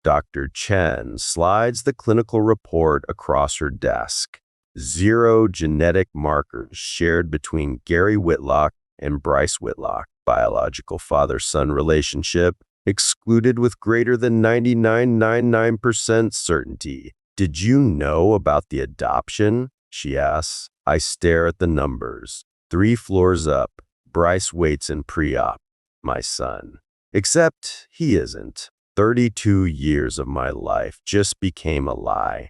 Dr. Chen slides the clinical report across her desk. 0 genetic markers shared between Gary Whitlock and Bryce Whitlock. Biological father-son relationship excluded with greater than 99.99% certainty. Did you know about the adoption? She asks. I stare at the numbers. 3 floors up. Bryce waits in pre-op. My son. Except he isn't. 32 years of my life just became a lie.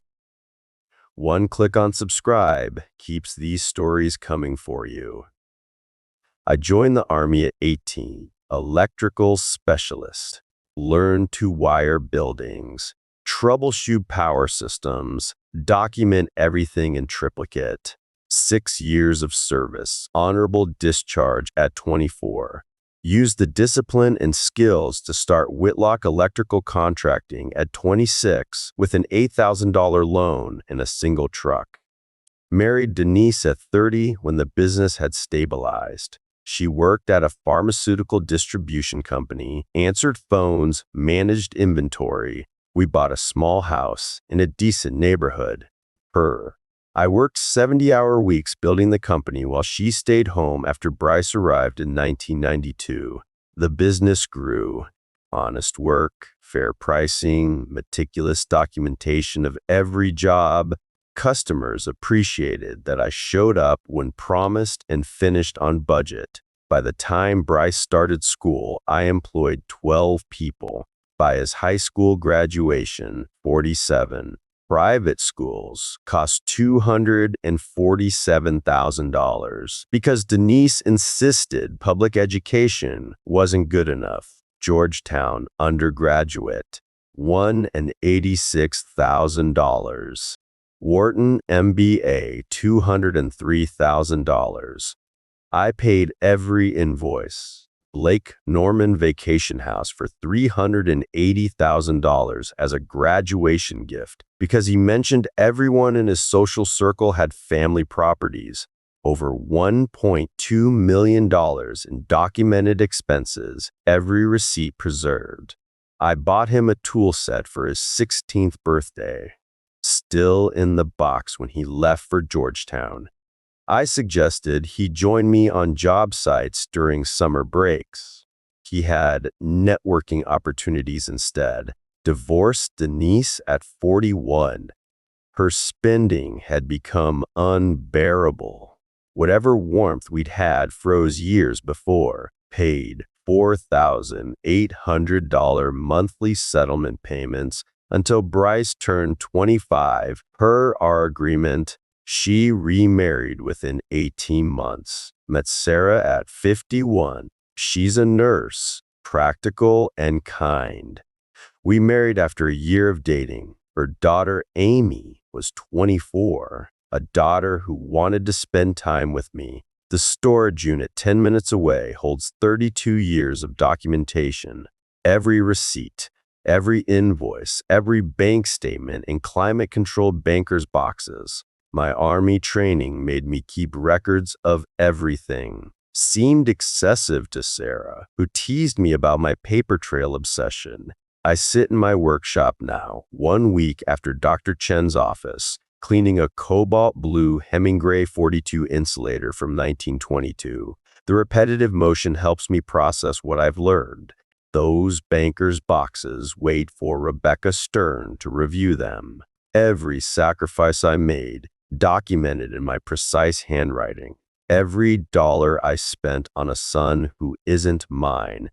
One click on subscribe keeps these stories coming for you. I joined the Army at 18, electrical specialist. Learned to wire buildings, troubleshoot power systems, document everything in triplicate. 6 years of service, honorable discharge at 24. Used the discipline and skills to start Whitlock Electrical Contracting at 26 with an $8,000 loan and a single truck. Married Denise at 30 when the business had stabilized. She worked at a pharmaceutical distribution company, answered phones, managed inventory. We bought a small house in a decent neighborhood. I worked 70-hour weeks building the company while she stayed home after Bryce arrived in 1992. The business grew. Honest work, fair pricing, meticulous documentation of every job. Customers appreciated that I showed up when promised and finished on budget. By the time Bryce started school, I employed 12 people. By his high school graduation, 47. Private schools cost $247,000 because Denise insisted public education wasn't good enough. Georgetown undergraduate, $186,000. Wharton MBA, $203,000. I paid every invoice. Blake Norman Vacation House for $380,000 as a graduation gift because he mentioned everyone in his social circle had family properties. Over $1.2 million in documented expenses, every receipt preserved. I bought him a tool set for his 16th birthday. Still in the box when he left for Georgetown. I suggested he join me on job sites during summer breaks. He had networking opportunities instead. Divorced Denise at 41. Her spending had become unbearable. Whatever warmth we'd had froze years before. Paid $4,800 monthly settlement payments until Bryce turned 25. Per our agreement, she remarried within 18 months. Met Sarah at 51. She's a nurse, practical and kind. We married after a year of dating. Her daughter, Amy, was 24. A daughter who wanted to spend time with me. The storage unit 10 minutes away holds 32 years of documentation. Every receipt, every invoice, every bank statement in climate-controlled bankers' boxes. My Army training made me keep records of everything. Seemed excessive to Sarah, who teased me about my paper trail obsession. I sit in my workshop now, 1 week after Dr. Chen's office, cleaning a cobalt blue Hemingway 42 insulator from 1922. The repetitive motion helps me process what I've learned. Those bankers' boxes wait for Rebecca Stern to review them. Every sacrifice I made, documented in my precise handwriting. Every dollar I spent on a son who isn't mine.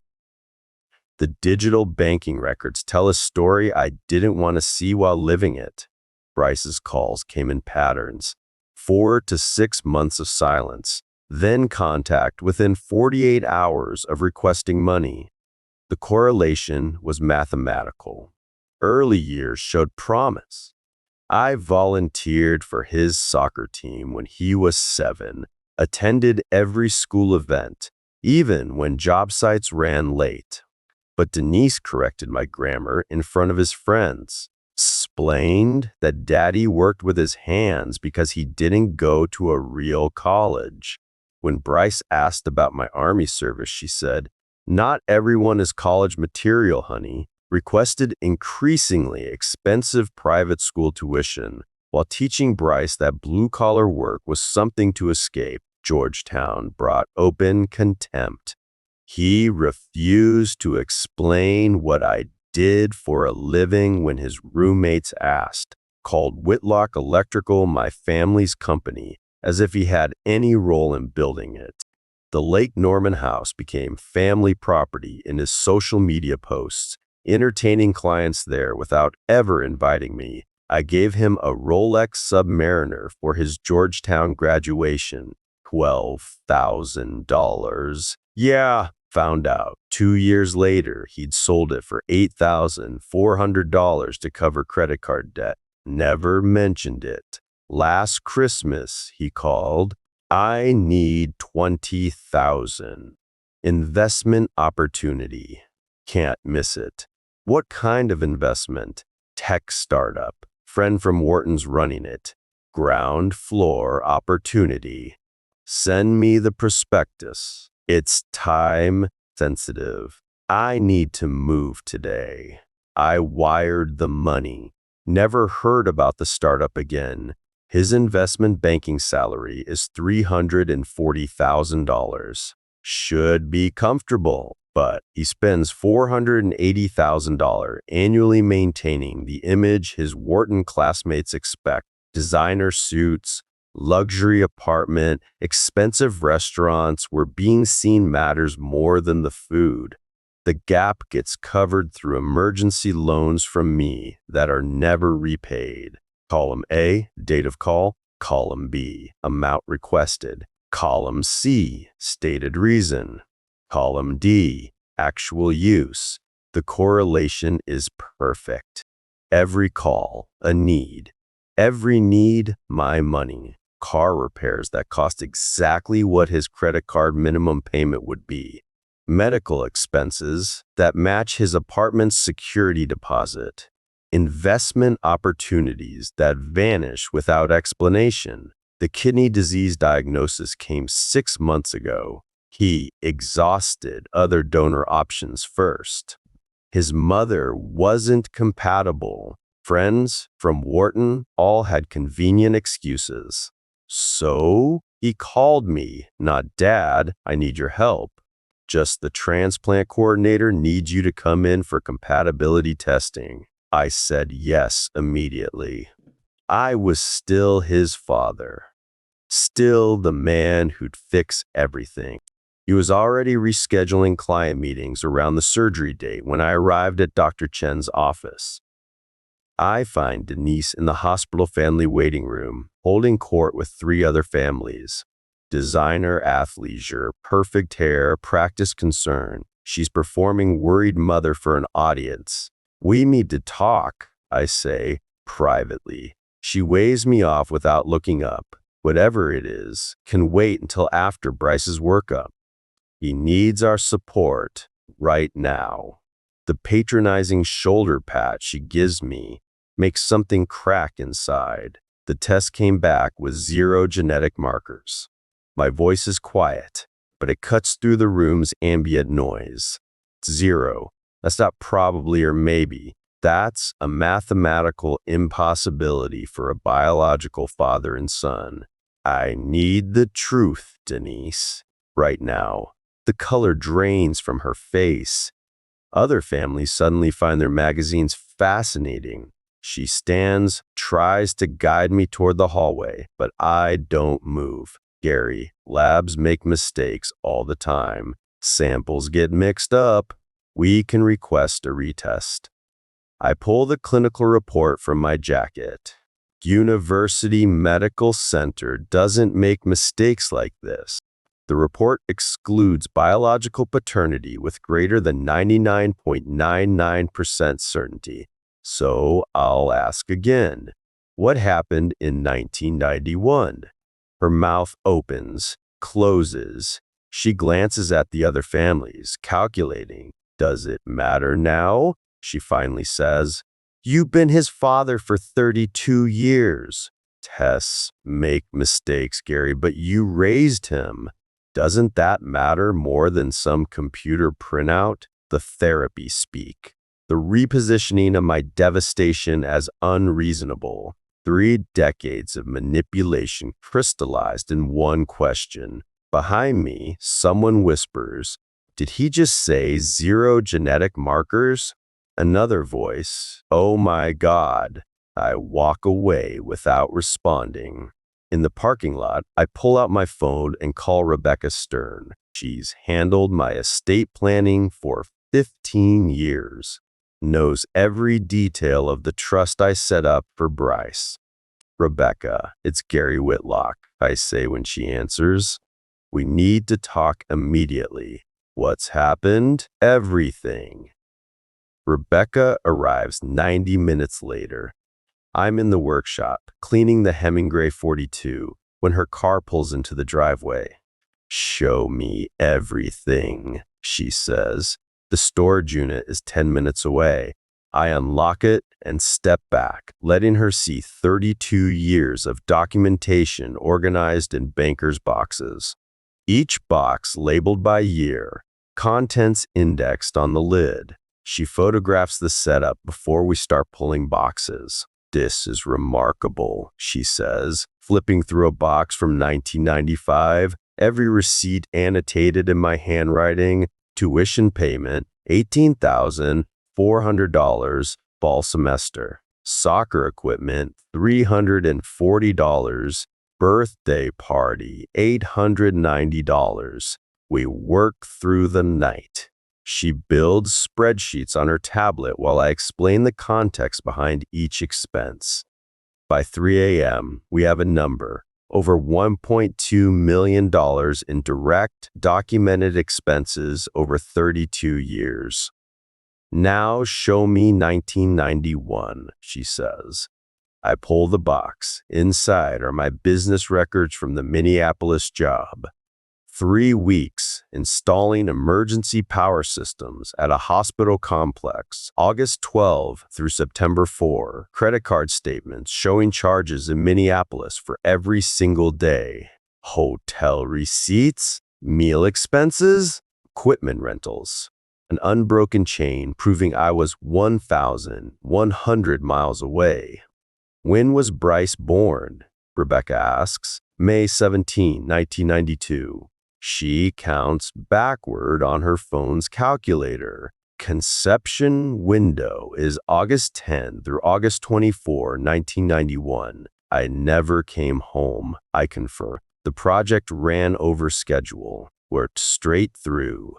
The digital banking records tell a story I didn't want to see while living it. Bryce's calls came in patterns. 4 to 6 months of silence, then contact within 48 hours of requesting money. The correlation was mathematical. Early years showed promise. I volunteered for his soccer team when he was 7, attended every school event, even when job sites ran late. But Denise corrected my grammar in front of his friends, explained that Daddy worked with his hands because he didn't go to a real college. When Bryce asked about my Army service, she said, "Not everyone is college material, honey. requested increasingly expensive private school tuition while teaching Bryce that blue-collar work was something to escape. Georgetown brought open contempt. He refused to explain what I did for a living when his roommates asked, called Whitlock Electrical my family's company, as if he had any role in building it. The Lake Norman house became family property in his social media posts, entertaining clients there without ever inviting me. I gave him a Rolex Submariner for his Georgetown graduation, $12,000. Yeah, found out 2 years later he'd sold it for $8,400 to cover credit card debt. Never mentioned it. Last Christmas, he called. I need $20,000. Investment opportunity. Can't miss it. What kind of investment? Tech startup. Friend from Wharton's running it. Ground floor opportunity. Send me the prospectus. It's time sensitive. I need to move today. I wired the money. Never heard about the startup again. His investment banking salary is $340,000. Should be comfortable, but he spends $480,000 annually maintaining the image his Wharton classmates expect. Designer suits, luxury apartment, expensive restaurants where being seen matters more than the food. The gap gets covered through emergency loans from me that are never repaid. Column A, date of call. Column B, amount requested. Column C, stated reason. Column D, actual use. The correlation is perfect. Every call, a need. Every need, my money. Car repairs that cost exactly what his credit card minimum payment would be. Medical expenses that match his apartment's security deposit. Investment opportunities that vanish without explanation. The kidney disease diagnosis came 6 months ago. He exhausted other donor options first. His mother wasn't compatible. Friends from Wharton all had convenient excuses. So he called me, not Dad, I need your help. Just the transplant coordinator needs you to come in for compatibility testing. I said yes immediately. I was still his father. Still the man who'd fix everything. He was already rescheduling client meetings around the surgery date when I arrived at Dr. Chen's office. I find Denise in the hospital family waiting room, holding court with 3 other families. Designer athleisure, perfect hair, practice concern. She's performing worried mother for an audience. We need to talk, I say, privately. She waves me off without looking up. Whatever it is, can wait until after Bryce's workup. He needs our support right now. The patronizing shoulder pat she gives me makes something crack inside. The test came back with 0 genetic markers. My voice is quiet, but it cuts through the room's ambient noise. It's 0. That's not probably or maybe. That's a mathematical impossibility for a biological father and son. I need the truth, Denise, right now. The color drains from her face. Other families suddenly find their magazines fascinating. She stands, tries to guide me toward the hallway, but I don't move. Gary, labs make mistakes all the time. Samples get mixed up. We can request a retest. I pull the clinical report from my jacket. University Medical Center doesn't make mistakes like this. The report excludes biological paternity with greater than 99.99% certainty. So I'll ask again, what happened in 1991? Her mouth opens, closes. She glances at the other families, calculating. Does it matter now? She finally says, you've been his father for 32 years. Tests make mistakes, Gary, but you raised him. Doesn't that matter more than some computer printout? The therapy speak. the repositioning of my devastation as unreasonable. 3 decades of manipulation crystallized in one question. Behind me, someone whispers, "Did he just say 0 genetic markers?" Another voice, "Oh my God." I walk away without responding. In the parking lot, I pull out my phone and call Rebecca Stern. She's handled my estate planning for 15 years, knows every detail of the trust I set up for Bryce. "Rebecca, it's Gary Whitlock," I say when she answers. "We need to talk immediately." "What's happened?" "Everything." Rebecca arrives 90 minutes later. I'm in the workshop, cleaning the Hemingway 42, when her car pulls into the driveway. "Show me everything," she says. The storage unit is 10 minutes away. I unlock it and step back, letting her see 32 years of documentation organized in banker's boxes. Each box labeled by year, contents indexed on the lid. She photographs the setup before we start pulling boxes. "This is remarkable," she says, flipping through a box from 1995, every receipt annotated in my handwriting. Tuition payment, $18,400, fall semester. Soccer equipment, $340. Birthday party, $890. We work through the night. She builds spreadsheets on her tablet while I explain the context behind each expense. By 3 a.m., we have a number, over $1.2 million in direct, documented expenses over 32 years. "Now show me 1991, she says. I pull the box. Inside are my business records from the Minneapolis job. 3 weeks installing emergency power systems at a hospital complex, August 12 through September 4. Credit card statements showing charges in Minneapolis for every single day. Hotel receipts, meal expenses, equipment rentals. An unbroken chain proving I was 1,100 miles away." "When was Bryce born?" Rebecca asks. "May 17, 1992. She counts backward on her phone's calculator. "Conception window is August 10 through August 24, 1991. I never came home," I confirm. "The project ran over schedule. Worked straight through."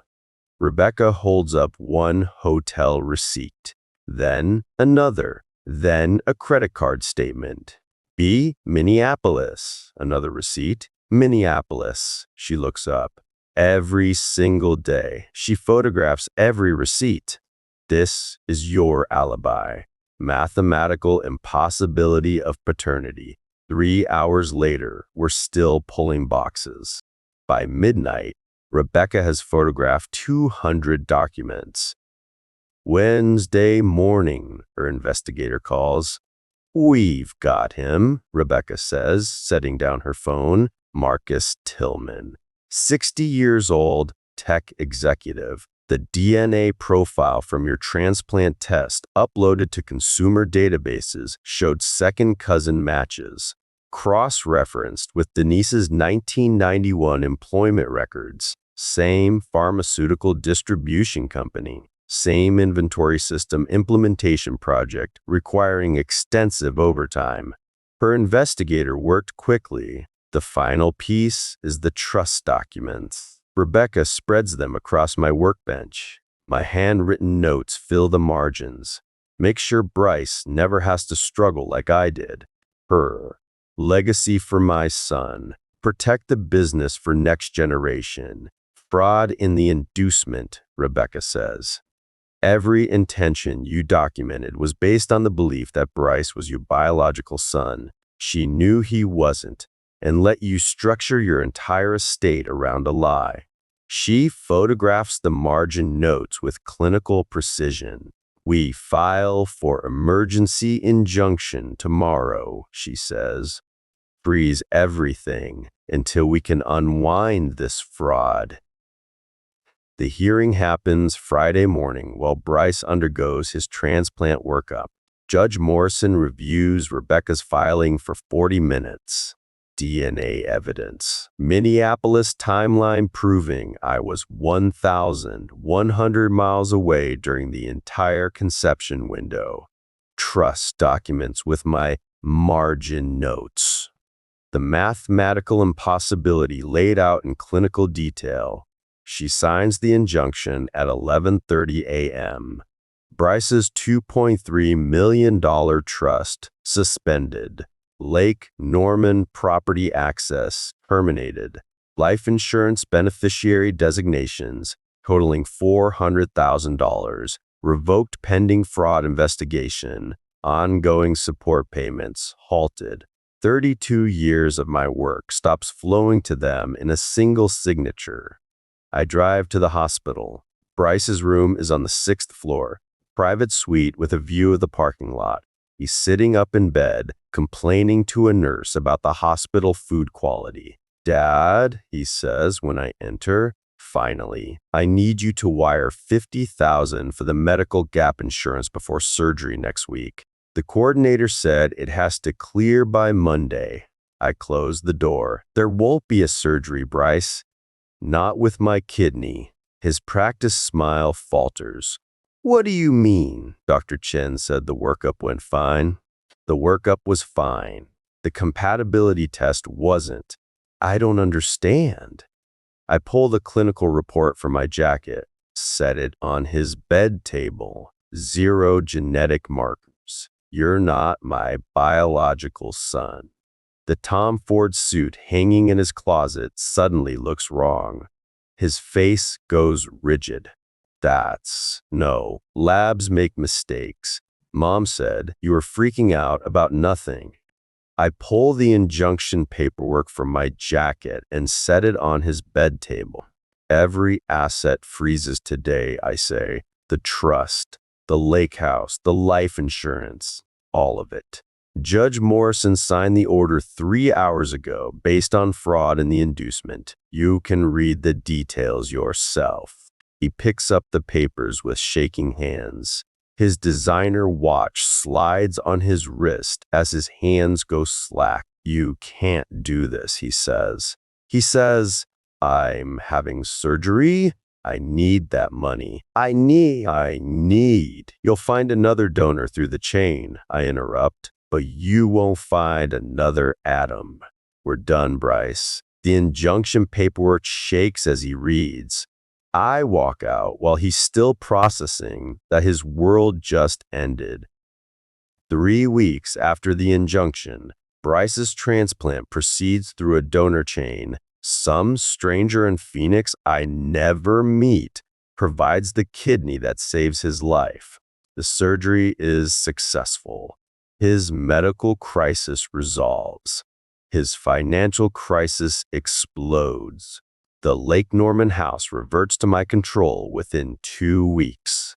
Rebecca holds up one hotel receipt, then another, then a credit card statement. "B, Minneapolis." Another receipt. "Minneapolis." She looks up. Every single day, she photographs every receipt. "This is your alibi." Mathematical impossibility of paternity. 3 hours later, we're still pulling boxes. By midnight, Rebecca has photographed 200 documents. "Wednesday morning," her investigator calls. "We've got him," Rebecca says, setting down her phone. "Marcus Tillman, 60 years old, tech executive. The DNA profile from your transplant test uploaded to consumer databases showed second cousin matches. Cross-referenced with Denise's 1991 employment records. Same pharmaceutical distribution company. Same inventory system implementation project requiring extensive overtime." Her investigator worked quickly. The final piece is the trust documents. Rebecca spreads them across my workbench. My handwritten notes fill the margins. "Make sure Bryce never has to struggle like I did." Her legacy for my son. Protect the business for next generation. Fraud in the inducement, Rebecca says. "Every intention you documented was based on the belief that Bryce was your biological son. She knew he wasn't, and let you structure your entire estate around a lie." She photographs the margin notes with clinical precision. "We file for emergency injunction tomorrow," she says. "Freeze everything until we can unwind this fraud." The hearing happens Friday morning while Bryce undergoes his transplant workup. Judge Morrison reviews Rebecca's filing for 40 minutes. DNA evidence. Minneapolis timeline proving I was 1,100 miles away during the entire conception window. Trust documents with my margin notes. The mathematical impossibility laid out in clinical detail. She signs the injunction at 11:30 a.m. Bryce's $2.3 million trust suspended. Lake Norman property access terminated. Life insurance beneficiary designations totaling $400,000 revoked pending fraud investigation. Ongoing support payments halted. 32 years of my work stops flowing to them in a single signature. I drive to the hospital. Bryce's room is on the 6th floor, private suite with a view of the parking lot. He's sitting up in bed, complaining to a nurse about the hospital food quality. "Dad," he says when I enter, "finally, I need you to wire $50,000 for the medical gap insurance before surgery next week. The coordinator said it has to clear by Monday." I close the door. "There won't be a surgery, Bryce." "Not with my kidney." His practiced smile falters. "What do you mean?" Dr. Chen said the workup went fine. The workup was fine. The compatibility test wasn't. I don't understand. I pull the clinical report from my jacket, set it on his bed table. 0 genetic markers. You're not my biological son. The Tom Ford suit hanging in his closet suddenly looks wrong. His face goes rigid. No, labs make mistakes. Mom said you were freaking out about nothing." I pull the injunction paperwork from my jacket and set it on his bed table. "Every asset freezes today," I say. "The trust, the lake house, the life insurance, all of it." Judge Morrison signed the order 3 hours ago based on fraud in the inducement. You can read the details yourself. He picks up the papers with shaking hands. His designer watch slides on his wrist as his hands go slack. "You can't do this," he says. "I'm having surgery. I need that money. I need. You'll find another donor through the chain," I interrupt. "But you won't find another atom. We're done, Bryce." The injunction paperwork shakes as he reads. I walk out while he's still processing that his world just ended. 3 weeks after the injunction, Bryce's transplant proceeds through a donor chain. Some stranger in Phoenix I never meet provides the kidney that saves his life. The surgery is successful. His medical crisis resolves. His financial crisis explodes. The Lake Norman house reverts to my control within 2 weeks.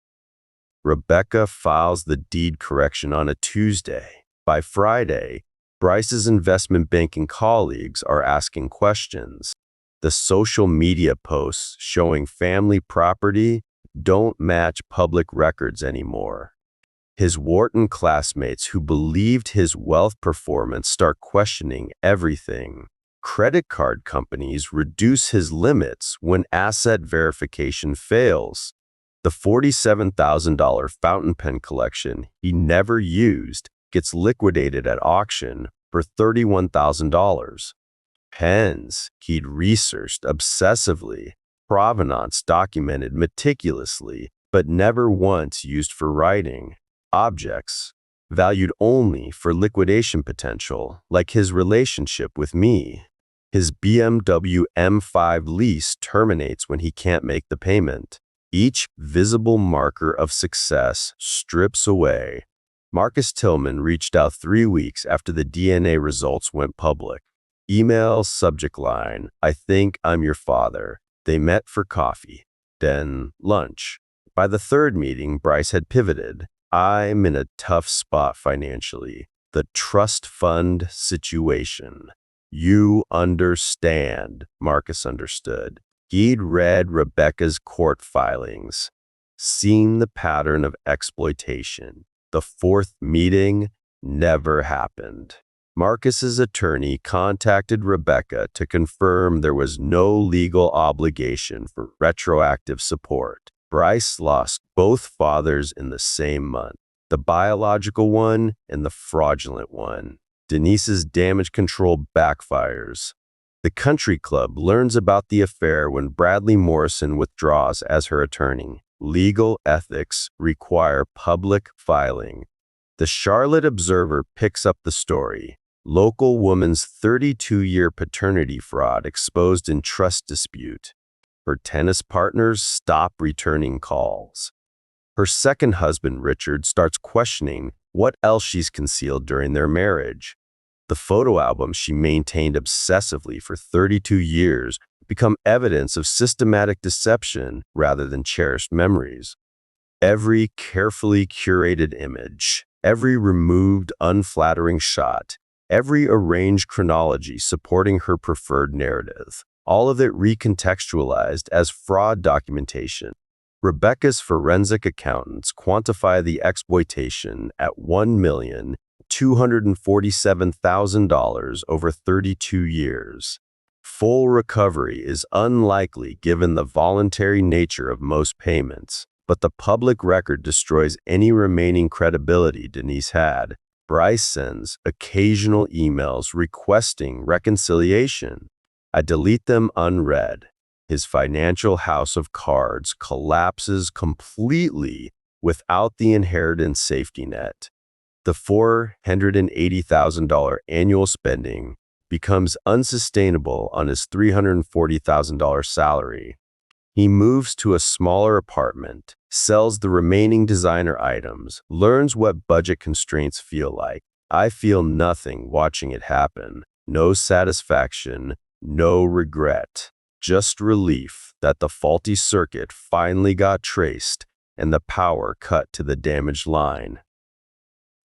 Rebecca files the deed correction on a Tuesday. By Friday, Bryce's investment banking colleagues are asking questions. The social media posts showing family property don't match public records anymore. His Wharton classmates who believed his wealth performance start questioning everything. Credit card companies reduce his limits when asset verification fails. The $47,000 fountain pen collection he never used gets liquidated at auction for $31,000. Pens he'd researched obsessively, provenance documented meticulously, but never once used for writing. Objects valued only for liquidation potential, like his relationship with me. His BMW M5 lease terminates when he can't make the payment. Each visible marker of success strips away. Marcus Tillman reached out 3 weeks after the DNA results went public. Email subject line, "I think I'm your father." They met for coffee, then lunch. By the 3rd meeting, Bryce had pivoted. "I'm in a tough spot financially. The trust fund situation." "You understand." Marcus understood. He'd read Rebecca's court filings, seen the pattern of exploitation. The fourth meeting never happened. Marcus's attorney contacted Rebecca to confirm there was no legal obligation for retroactive support. Bryce lost both fathers in the same month, the biological one and the fraudulent one. Denise's damage control backfires. The country club learns about the affair when Bradley Morrison withdraws as her attorney. Legal ethics require public filing. The Charlotte Observer picks up the story. Local woman's 32-year paternity fraud exposed in trust dispute. Her tennis partners stop returning calls. Her second husband, Richard, starts questioning what else she's concealed during their marriage. The photo albums she maintained obsessively for 32 years become evidence of systematic deception rather than cherished memories. Every carefully curated image, every removed unflattering shot, every arranged chronology supporting her preferred narrative, all of it recontextualized as fraud documentation. Rebecca's forensic accountants quantify the exploitation at $1,247,000 over 32 years. Full recovery is unlikely given the voluntary nature of most payments, but the public record destroys any remaining credibility Denise had. Bryce sends occasional emails requesting reconciliation. I delete them unread. His financial house of cards collapses completely without the inheritance safety net. The $480,000 annual spending becomes unsustainable on his $340,000 salary. He moves to a smaller apartment, sells the remaining designer items, learns what budget constraints feel like. I feel nothing watching it happen. No satisfaction, no regret. Just relief that the faulty circuit finally got traced and the power cut to the damaged line.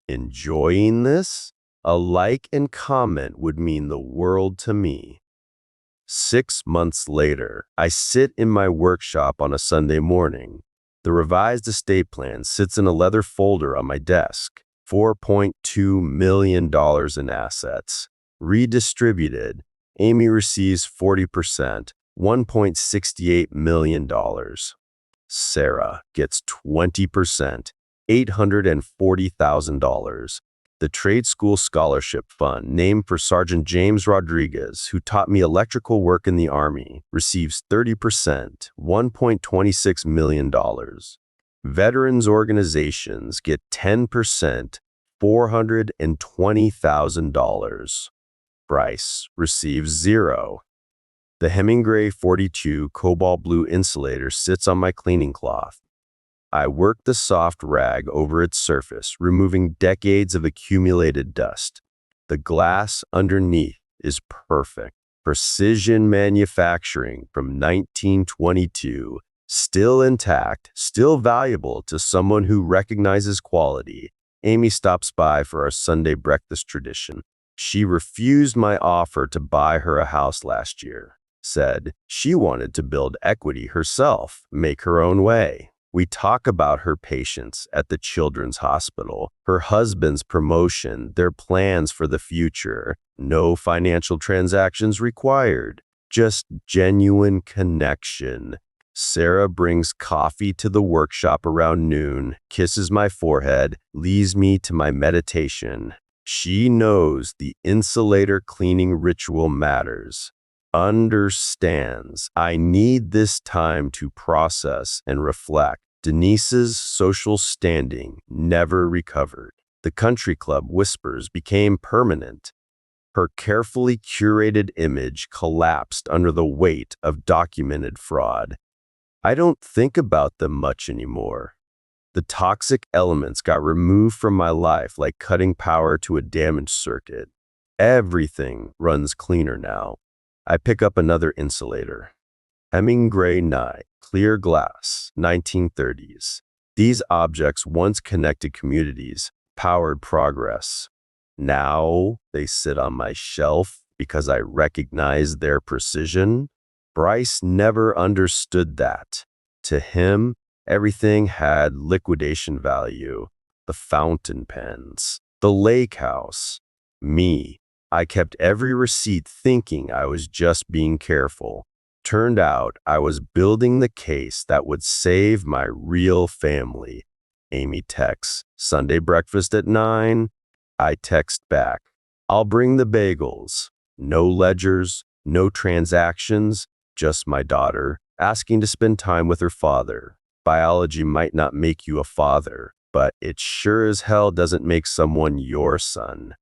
Enjoying this? A like and comment would mean the world to me. 6 months later, I sit in my workshop on a Sunday morning. The revised estate plan sits in a leather folder on my desk. $4.2 million in assets. Redistributed, Amy receives 40%, $1.68 million. Sarah gets 20%, $840,000. The Trade School Scholarship Fund, named for Sergeant James Rodriguez, who taught me electrical work in the Army, receives 30%, $1.26 million. Veterans organizations get 10%, $420,000. Bryce receives 0. The Hemingway 42 cobalt blue insulator sits on my cleaning cloth. I work the soft rag over its surface, removing decades of accumulated dust. The glass underneath is perfect. Precision manufacturing from 1922, still intact, still valuable to someone who recognizes quality. Amy stops by for our Sunday breakfast tradition. She refused my offer to buy her a house last year. Said she wanted to build equity herself, make her own way. We talk about her patients at the Children's Hospital, her husband's promotion, their plans for the future. No financial transactions required, just genuine connection. Sarah brings coffee to the workshop around noon, kisses my forehead, leads me to my meditation. She knows the insulator cleaning ritual matters. Understands I need this time to process and reflect. Denise's social standing never recovered. The country club whispers became permanent. Her carefully curated image collapsed under the weight of documented fraud. I don't think about them much anymore. The toxic elements got removed from my life like cutting power to a damaged circuit. Everything runs cleaner now. I pick up another insulator. Hemingway Nye, clear glass, 1930s. These objects once connected communities, powered progress. Now they sit on my shelf because I recognize their precision. Bryce never understood that. To him, everything had liquidation value. The fountain pens, the lake house. Me, I kept every receipt thinking I was just being careful. Turned out I was building the case that would save my real family. Amy texts, Sunday breakfast at 9. I text back, I'll bring the bagels. No ledgers, no transactions, just my daughter asking to spend time with her father. Biology might not make you a father, but it sure as hell doesn't make someone your son.